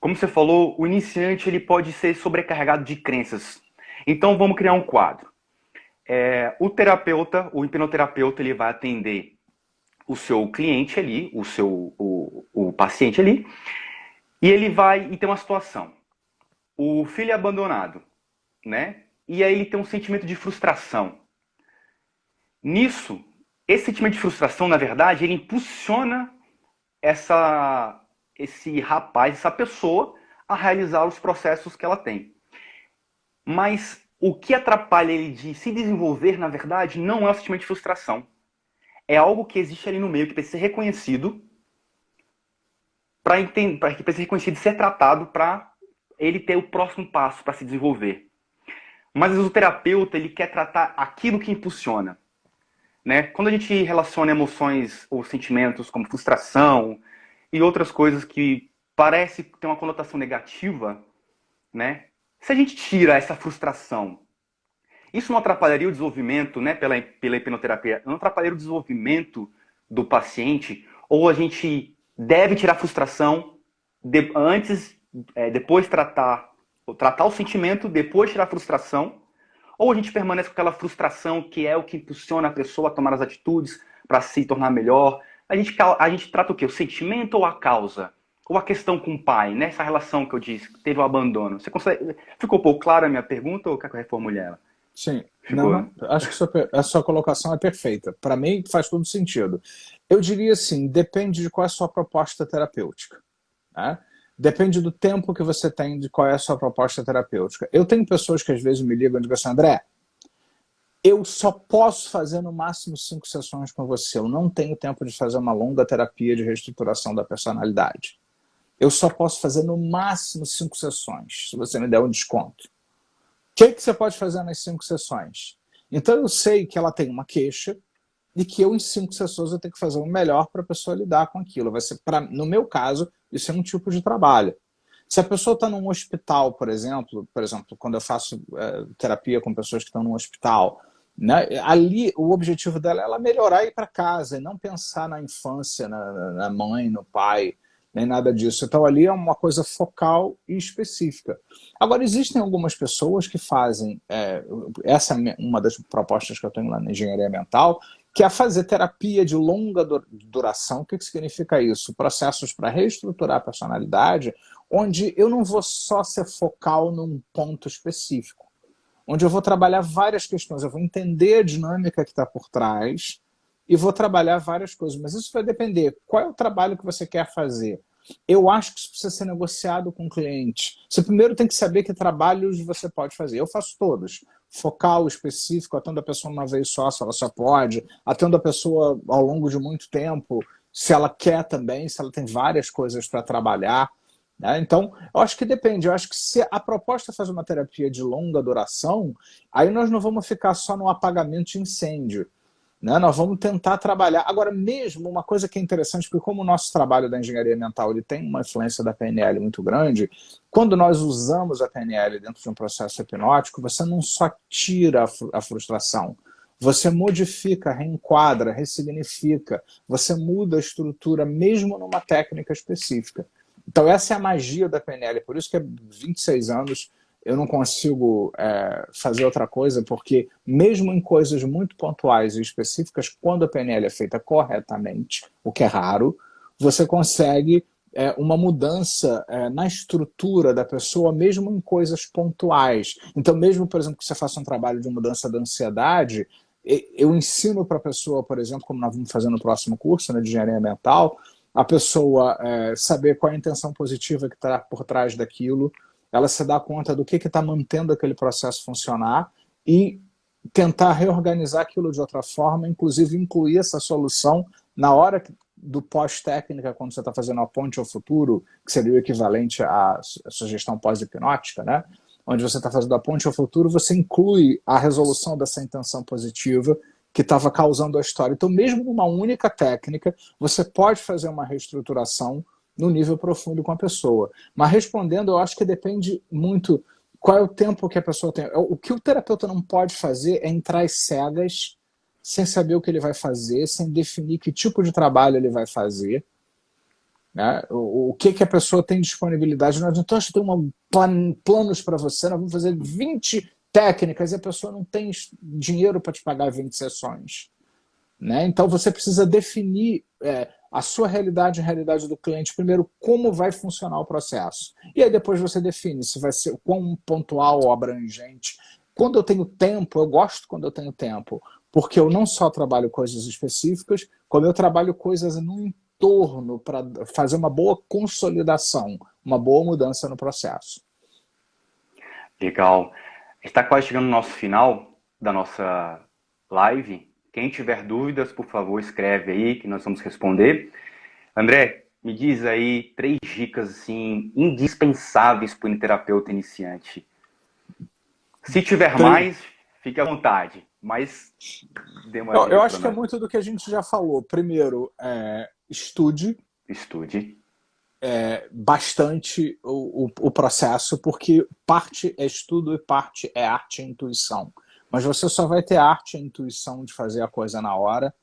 Como você falou, o iniciante ele pode ser sobrecarregado de crenças. Então vamos criar um quadro. O terapeuta, o hipnoterapeuta, ele vai atender o seu cliente ali, o paciente ali, e ele vai e tem uma situação. O filho é abandonado, né? E aí ele tem um sentimento de frustração. Nisso, esse sentimento de frustração, na verdade, ele impulsiona esse rapaz, essa pessoa, a realizar os processos que ela tem. Mas o que atrapalha ele de se desenvolver, na verdade, não é o sentimento de frustração. É algo que existe ali no meio, que precisa ser reconhecido, que precisa ser reconhecido e ser tratado para ele ter o próximo passo para se desenvolver. Mas às vezes o terapeuta ele quer tratar aquilo que impulsiona. Né? Quando a gente relaciona emoções ou sentimentos como frustração e outras coisas que parece ter uma conotação negativa, né? Se a gente tira essa frustração, isso não atrapalharia o desenvolvimento, né, pela hipnoterapia, não atrapalharia o desenvolvimento do paciente? Ou a gente deve tirar a frustração antes, depois tratar o sentimento, depois tirar a frustração? Ou a gente permanece com aquela frustração que é o que impulsiona a pessoa a tomar as atitudes para se tornar melhor? A gente trata o quê? O sentimento ou a causa? Ou a questão com o pai, né? Essa relação que eu disse, que teve o abandono. Ficou um pouco clara a minha pergunta ou quer que eu reformule ela? Sim. Não, Ficou? não. Acho que a sua colocação é perfeita. Para mim, faz todo sentido. Eu diria assim, depende de qual é a sua proposta terapêutica. Né? Depende do tempo que você tem, de qual é a sua proposta terapêutica. Eu tenho pessoas que às vezes me ligam e dizem assim, André, eu só posso fazer no máximo 5 sessões com você. Eu não tenho tempo de fazer uma longa terapia de reestruturação da personalidade. Eu só posso fazer no máximo 5 sessões, se você me der um desconto. O que você pode fazer nas 5 sessões? Então eu sei que ela tem uma queixa e que eu, em 5 sessões, eu tenho que fazer o melhor para a pessoa lidar com aquilo. Vai ser, no meu caso, isso é um tipo de trabalho. Se a pessoa está num hospital, por exemplo, quando eu faço terapia com pessoas que estão num hospital, né, ali o objetivo dela é ela melhorar e ir para casa, e não pensar na infância, na mãe, no pai, nem nada disso. Então ali é uma coisa focal e específica. Agora, existem algumas pessoas que fazem, essa é uma das propostas que eu tenho lá na engenharia mental, que é fazer terapia de longa duração. O que significa isso? Processos para reestruturar a personalidade, onde eu não vou só ser focal num ponto específico, onde eu vou trabalhar várias questões, eu vou entender a dinâmica que está por trás e vou trabalhar várias coisas. Mas isso vai depender. Qual é o trabalho que você quer fazer? Eu acho que isso precisa ser negociado com o cliente. Você primeiro tem que saber que trabalhos você pode fazer. Eu faço todos. Focal, específico, atendo a pessoa uma vez só, se ela só pode. Atendo a pessoa ao longo de muito tempo, se ela quer também, se ela tem várias coisas para trabalhar. Né? Então, eu acho que depende. Eu acho que se a proposta é fazer uma terapia de longa duração, aí nós não vamos ficar só no apagamento de incêndio. Né? Nós vamos tentar trabalhar. Agora, mesmo uma coisa que é interessante, porque como o nosso trabalho da engenharia mental ele tem uma influência da PNL muito grande, quando nós usamos a PNL dentro de um processo hipnótico, você não só tira a frustração, você modifica, reenquadra, ressignifica, você muda a estrutura mesmo numa técnica específica. Então essa é a magia da PNL, por isso que há 26 anos eu não consigo fazer outra coisa, porque mesmo em coisas muito pontuais e específicas, quando a PNL é feita corretamente, o que é raro, você consegue uma mudança na estrutura da pessoa, mesmo em coisas pontuais. Então, mesmo, por exemplo, que você faça um trabalho de mudança da ansiedade, eu ensino para a pessoa, por exemplo, como nós vamos fazer no próximo curso, né, de engenharia mental, a pessoa saber qual é a intenção positiva que está por trás daquilo, ela se dá conta do que está mantendo aquele processo funcionar e tentar reorganizar aquilo de outra forma, inclusive incluir essa solução na hora do pós-técnica, quando você está fazendo a ponte ao futuro, que seria o equivalente à sugestão pós-hipnótica, né? Onde você está fazendo a ponte ao futuro, você inclui a resolução dessa intenção positiva que estava causando a história. Então, mesmo numa única técnica, você pode fazer uma reestruturação no nível profundo com a pessoa. Mas respondendo, eu acho que depende muito qual é o tempo que a pessoa tem. O que o terapeuta não pode fazer é entrar às cegas, sem saber o que ele vai fazer, sem definir que tipo de trabalho ele vai fazer. Né? O que a pessoa tem disponibilidade. Não adianta, eu tenho planos para você, nós vamos fazer 20 técnicas e a pessoa não tem dinheiro para te pagar 20 sessões. né? Então você precisa definir a sua realidade e a realidade do cliente primeiro, como vai funcionar o processo. E aí depois você define se vai ser quão pontual ou abrangente. Quando eu tenho tempo, eu gosto quando eu tenho tempo, porque eu não só trabalho coisas específicas, como eu trabalho coisas no entorno para fazer uma boa consolidação, uma boa mudança no processo. Legal. Está quase chegando no nosso final da nossa live. Quem tiver dúvidas, por favor, escreve aí que nós vamos responder. André, me diz aí 3 dicas assim, indispensáveis para um terapeuta iniciante. Se tiver mais, fique à vontade, mas dê uma dica Eu para acho que é nós. muito do que a gente já falou. Primeiro, estude Estude. bastante o processo, porque parte é estudo e parte é arte e intuição. Mas você só vai ter arte e intuição de fazer a coisa na hora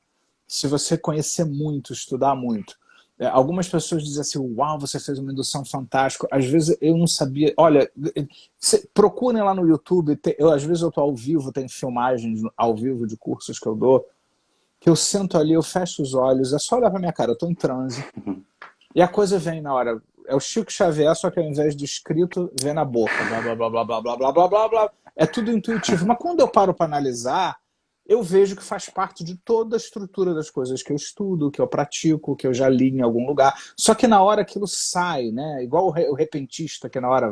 se você conhecer muito, estudar muito. Algumas pessoas dizem assim, uau, você fez uma indução fantástica. Às vezes eu não sabia. Olha, procurem lá no YouTube. Às vezes eu estou ao vivo, tem filmagens ao vivo de cursos que eu dou, que eu sento ali, eu fecho os olhos, é só olhar para minha cara, eu estou em transe. E a coisa vem na hora. É o Chico Xavier, só que ao invés de escrito, vem na boca. Blá, blá, blá, blá, blá, blá, blá, blá, blá, blá. É tudo intuitivo. Mas quando eu paro para analisar, eu vejo que faz parte de toda a estrutura das coisas que eu estudo, que eu pratico, que eu já li em algum lugar. Só que na hora aquilo sai, né? Igual o repentista que na hora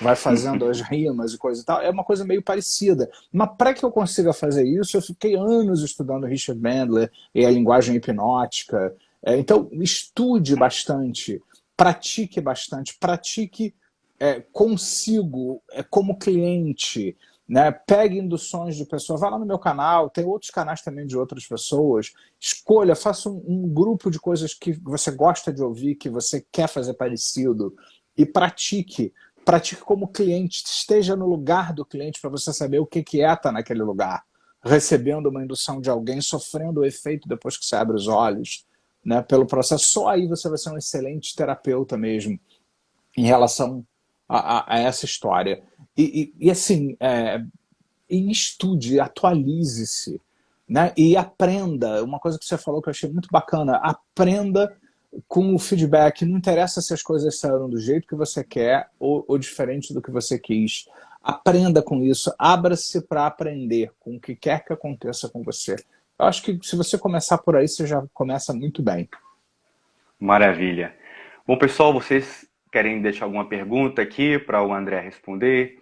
vai fazendo as rimas e coisa e tal. É uma coisa meio parecida. Mas para que eu consiga fazer isso, eu fiquei anos estudando Richard Bandler e a linguagem hipnótica. Então, estude bastante, pratique consigo, como cliente, né? Pegue induções de pessoas, vá lá no meu canal, tem outros canais também de outras pessoas, escolha, faça um grupo de coisas que você gosta de ouvir, que você quer fazer parecido, e pratique como cliente, esteja no lugar do cliente para você saber o que é estar naquele lugar, recebendo uma indução de alguém, sofrendo o efeito depois que você abre os olhos, né, pelo processo. Só aí você vai ser um excelente terapeuta mesmo em relação a essa história. E assim, e estude, atualize-se, né? E aprenda. Uma coisa que você falou que eu achei muito bacana, aprenda com o feedback. Não interessa se as coisas saíram do jeito que você quer ou diferente do que você quis. Aprenda com isso, abra-se para aprender com o que quer que aconteça com você. Eu acho que se você começar por aí, você já começa muito bem. Maravilha. Bom, pessoal, vocês querem deixar alguma pergunta aqui para o André responder?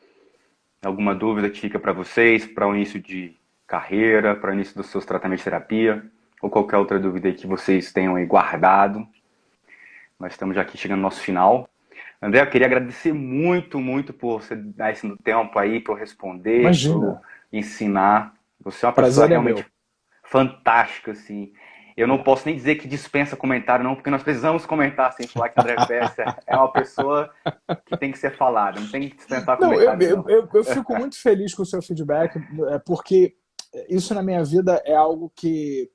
Alguma dúvida que fica para vocês, para o início de carreira, para o início dos seus tratamentos de terapia? Ou qualquer outra dúvida aí que vocês tenham aí guardado? Nós estamos já aqui chegando no nosso final. André, eu queria agradecer muito, muito por você dar esse tempo aí para eu responder, para eu Imagina, ensinar. Você é uma pessoa prazer é realmente meu. fantástica, assim. Eu não posso nem dizer que dispensa comentário, não, porque nós precisamos comentar sem falar que André Pérez é uma pessoa que tem que ser falada, não tem que dispensar Não, comentários, não. eu fico muito feliz com o seu feedback, porque isso na minha vida é algo que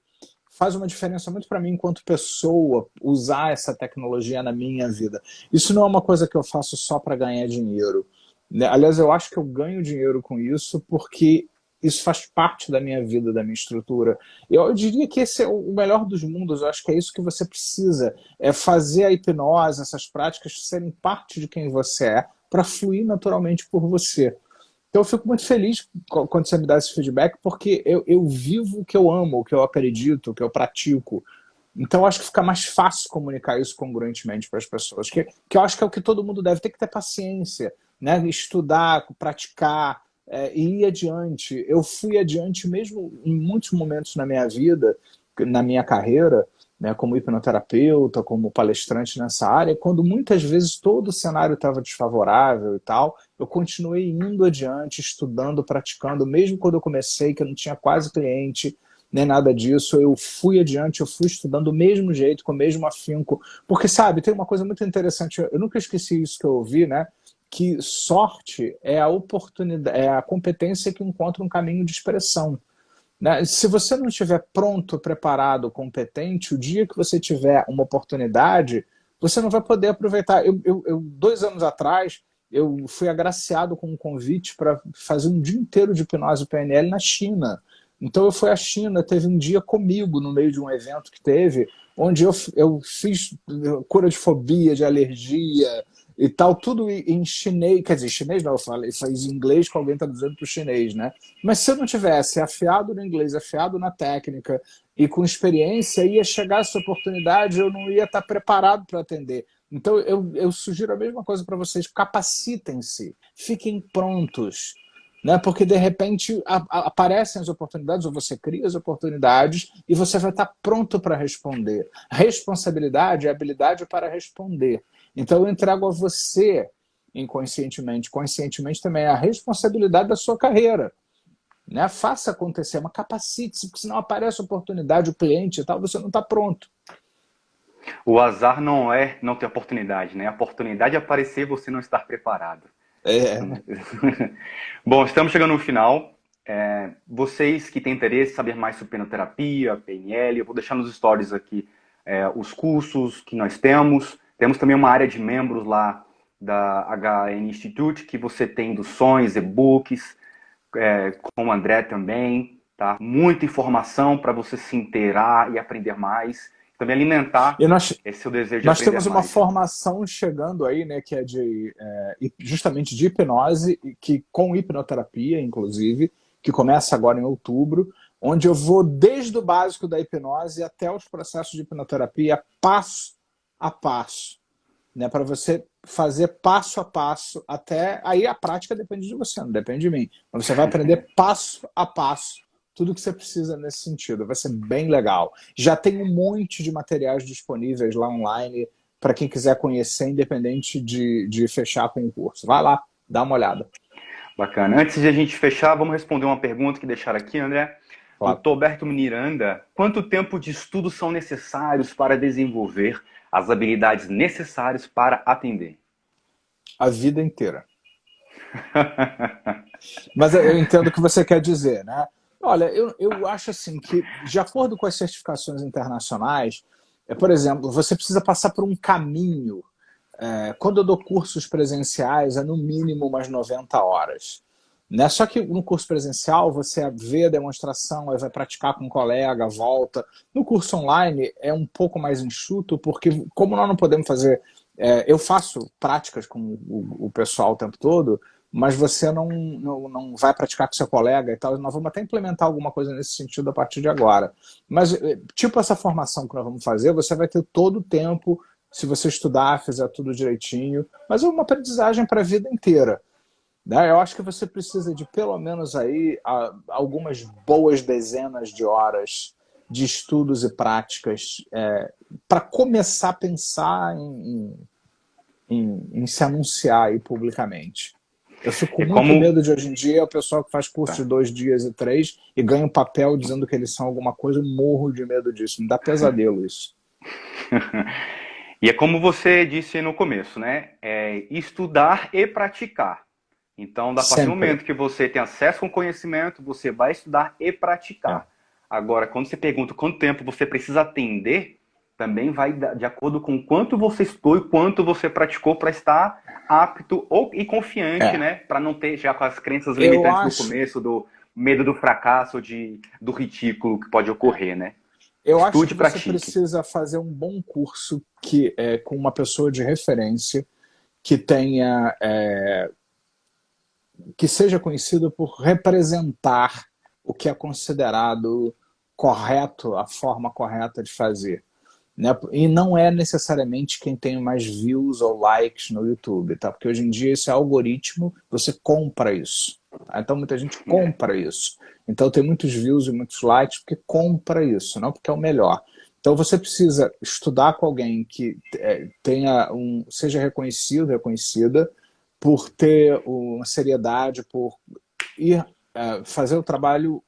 faz uma diferença muito para mim enquanto pessoa, usar essa tecnologia na minha vida. Isso não é uma coisa que eu faço só para ganhar dinheiro, né? Aliás, eu acho que eu ganho dinheiro com isso porque isso faz parte da minha vida, da minha estrutura. Eu diria que esse é o melhor dos mundos, eu acho que é isso que você precisa, é fazer a hipnose, essas práticas serem parte de quem você é, para fluir naturalmente por você. Então eu fico muito feliz quando você me dá esse feedback, porque eu vivo o que eu amo, o que eu acredito, o que eu pratico. Então eu acho que fica mais fácil comunicar isso congruentemente para as pessoas, que eu acho que é o que todo mundo deve ter que ter paciência, né? Estudar, praticar, e ir adiante. Eu fui adiante mesmo em muitos momentos na minha vida, na minha carreira, né, como hipnoterapeuta, como palestrante nessa área, quando muitas vezes todo o cenário estava desfavorável e tal, eu continuei indo adiante, estudando, praticando, mesmo quando eu comecei, que eu não tinha quase cliente, nem nada disso, eu fui adiante, eu fui estudando do mesmo jeito, com o mesmo afinco, porque, sabe, tem uma coisa muito interessante, eu nunca esqueci isso que eu ouvi, né, que sorte é a oportunidade, é a competência que encontra um caminho de expressão, né? Se você não estiver pronto, preparado, competente, o dia que você tiver uma oportunidade, você não vai poder aproveitar. 2 anos atrás, eu fui agraciado com um convite para fazer um dia inteiro de hipnose PNL na China. Então eu fui à China, teve um dia comigo no meio de um evento que teve, onde eu fiz cura de fobia, de alergia e tal, tudo em chinês, quer dizer, chinês não, eu falei, fiz em inglês com alguém traduzindo para o chinês, né? Mas se eu não tivesse afiado no inglês, afiado na técnica e com experiência, ia chegar essa oportunidade, eu não ia estar preparado para atender. Então eu sugiro a mesma coisa para vocês, capacitem-se, fiquem prontos, né? Porque de repente aparecem as oportunidades, ou você cria as oportunidades e você vai estar pronto para responder. Responsabilidade é habilidade para responder. Então eu entrego a você, inconscientemente, conscientemente também, a responsabilidade da sua carreira. Né? Faça acontecer, mas capacite-se, porque senão aparece a oportunidade, o cliente e tal, você não está pronto. O azar não é não ter oportunidade, né? A oportunidade é aparecer e você não estar preparado. É. Bom, estamos chegando no final. Vocês que têm interesse em saber mais sobre hipnoterapia, PNL, eu vou deixar nos stories aqui os cursos que nós temos. Temos também uma área de membros lá da HN Institute, que você tem induções, e-books, com o André também, tá? Muita informação para você se inteirar e aprender mais. Também alimentar E nós, esse seu desejo de nós aprender temos uma mais. formação chegando aí, né, que é justamente de hipnose, que com hipnoterapia, inclusive, que começa agora em outubro, onde eu vou desde o básico da hipnose até os processos de hipnoterapia, passo a passo, né, para você fazer passo a passo até... Aí a prática depende de você, não depende de mim. Mas você vai aprender passo a passo tudo que você precisa nesse sentido. Vai ser bem legal. Já tem um monte de materiais disponíveis lá online para quem quiser conhecer, independente de fechar com o curso. Vai lá, dá uma olhada. Bacana. Antes de a gente fechar, vamos responder uma pergunta que deixaram aqui, André. O Claro. Toberto Miranda, quanto tempo de estudo são necessários para desenvolver as habilidades necessárias para atender? A vida inteira. Mas eu entendo o que você quer dizer, né? Olha, eu acho assim que, de acordo com as certificações internacionais, por exemplo, você precisa passar por um caminho. Quando eu dou cursos presenciais, é no mínimo umas 90 horas. Né? Só que no curso presencial, você vê a demonstração, aí vai praticar com um colega, volta. No curso online, é um pouco mais enxuto, porque como nós não podemos fazer... eu faço práticas com o pessoal o tempo todo, mas você não vai praticar com seu colega e tal. Nós vamos até implementar alguma coisa nesse sentido a partir de agora. Mas, tipo essa formação que nós vamos fazer, você vai ter todo o tempo, se você estudar, fizer tudo direitinho, mas é uma aprendizagem para a vida inteira. Né? Eu acho que você precisa de pelo menos aí algumas boas dezenas de horas de estudos e práticas para começar a pensar em se anunciar aí publicamente. Eu fico com É muito como... medo de hoje em dia o pessoal que faz curso Tá. de 2 dias e 3 e ganha um papel dizendo que eles são alguma coisa, eu morro de medo disso. Me dá pesadelo isso. E é como você disse no começo, né? É estudar e praticar. Então, a partir do Sempre. momento que você tem acesso ao conhecimento, você vai estudar e É. praticar. Agora, quando você pergunta quanto tempo você precisa atender, também vai de acordo com quanto você estudou e quanto você praticou para estar apto e confiante, É. né? Para não ter já com as crenças Eu limitantes do acho, começo, do medo do fracasso, do ridículo que pode ocorrer, né? eu acho Estude que e você pratique. precisa fazer um bom curso com uma pessoa de referência que tenha que seja conhecido por representar o que é considerado correto, a forma correta de fazer. Né? E não é necessariamente quem tem mais views ou likes no YouTube, tá? Porque hoje em dia esse algoritmo, você compra isso. Tá? Então muita gente compra isso. Então tem muitos views e muitos likes porque compra isso, não porque é o melhor. Então você precisa estudar com alguém que seja reconhecido, reconhecida, por ter uma seriedade, por ir fazer o trabalho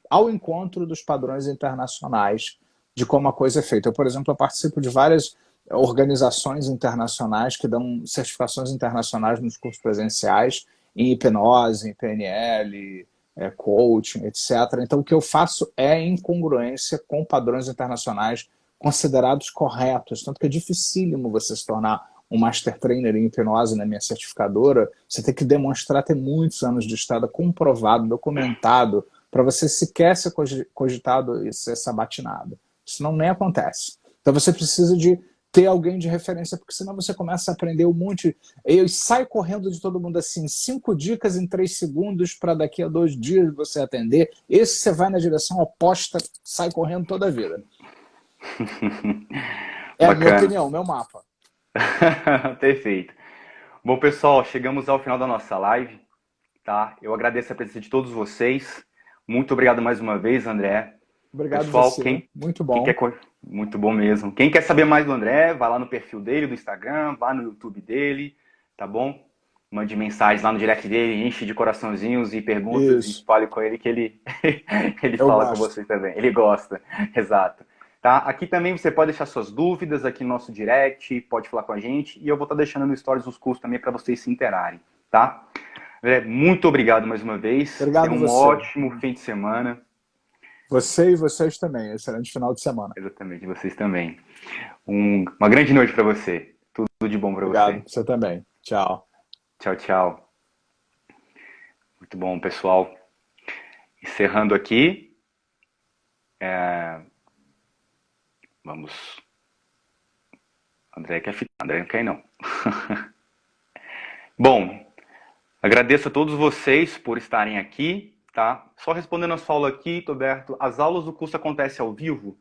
ao encontro dos padrões internacionais de como a coisa é feita. Eu, por exemplo, participo de várias organizações internacionais que dão certificações internacionais nos cursos presenciais em hipnose, em PNL, coaching, etc. Então, o que eu faço é em congruência com padrões internacionais considerados corretos. Tanto que é dificílimo você se tornar um Master Trainer em hipnose na minha certificadora. Você tem que demonstrar ter muitos anos de estrada comprovado, documentado, para você sequer ser cogitado e ser sabatinado. Senão nem acontece. Então você precisa de ter alguém de referência, porque senão você começa a aprender um monte. Eu saio correndo de todo mundo assim, 5 dicas em 3 segundos para daqui a 2 dias você atender. Esse você vai na direção oposta, sai correndo toda a vida. É a minha Bacana. opinião, meu mapa. Perfeito. Bom, pessoal, chegamos ao final da nossa live, tá? Eu agradeço a presença de todos vocês. Muito obrigado mais uma vez, André. Obrigado Pessoal, você. Muito quem bom. quer... Muito bom mesmo. Quem quer saber mais do André, vai lá no perfil dele, do Instagram, vá no YouTube dele, tá bom? Mande mensagens lá no direct dele, enche de coraçãozinhos e perguntas e Isso. fale com ele que ele, ele Eu fala com gosto. vocês também. Ele gosta, exato. Tá? Aqui também você pode deixar suas dúvidas aqui no nosso direct, pode falar com a gente e eu vou estar deixando no Stories os cursos também para vocês se interarem, tá? Muito obrigado mais uma vez. Tenha Obrigado um você. ótimo fim de semana. Você e vocês também. Excelente final de semana. Exatamente, vocês também. Uma grande noite para você. Tudo de bom para Obrigado. você. Você também. Tchau. Tchau, tchau. Muito bom, pessoal. Encerrando aqui. Vamos. André quer ficar. André não quer, não. Bom, agradeço a todos vocês por estarem aqui, tá? Só respondendo a sua aula aqui, Roberto, as aulas do curso acontecem ao vivo.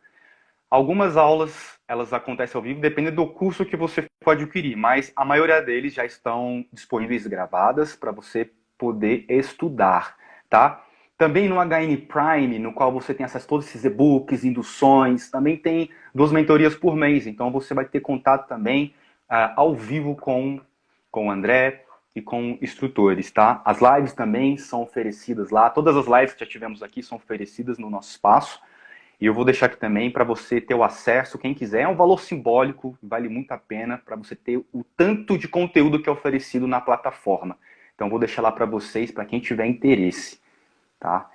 Algumas aulas, elas acontecem ao vivo, dependendo do curso que você for adquirir, mas a maioria deles já estão disponíveis gravadas para você poder estudar, tá? Também no HN Prime, no qual você tem acesso a todos esses e-books, induções, também tem 2 mentorias por mês, então você vai ter contato também ao vivo com o André e com instrutores, tá? As lives também são oferecidas lá, todas as lives que já tivemos aqui são oferecidas no nosso espaço, e eu vou deixar aqui também para você ter o acesso, quem quiser. É um valor simbólico, vale muito a pena para você ter o tanto de conteúdo que é oferecido na plataforma. Então vou deixar lá para vocês, para quem tiver interesse, tá?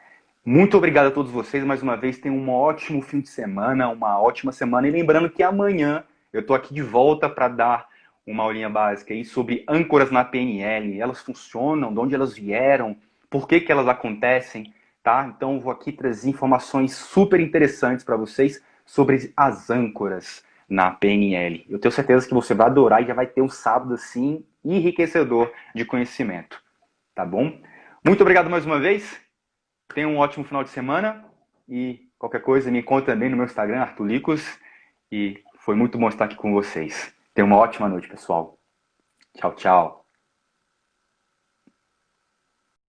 Muito obrigado a todos vocês mais uma vez. Tenham um ótimo fim de semana, uma ótima semana. E lembrando que amanhã eu estou aqui de volta para dar uma aulinha básica aí sobre âncoras na PNL. Elas funcionam, de onde elas vieram, por que elas acontecem. Tá? Então eu vou aqui trazer informações super interessantes para vocês sobre as âncoras na PNL. Eu tenho certeza que você vai adorar e já vai ter um sábado assim enriquecedor de conhecimento. Tá bom? Muito obrigado mais uma vez. Tenha um ótimo final de semana e qualquer coisa me encontre também no meu Instagram, Arthur Licos. E foi muito bom estar aqui com vocês. Tenha uma ótima noite, pessoal. Tchau, tchau.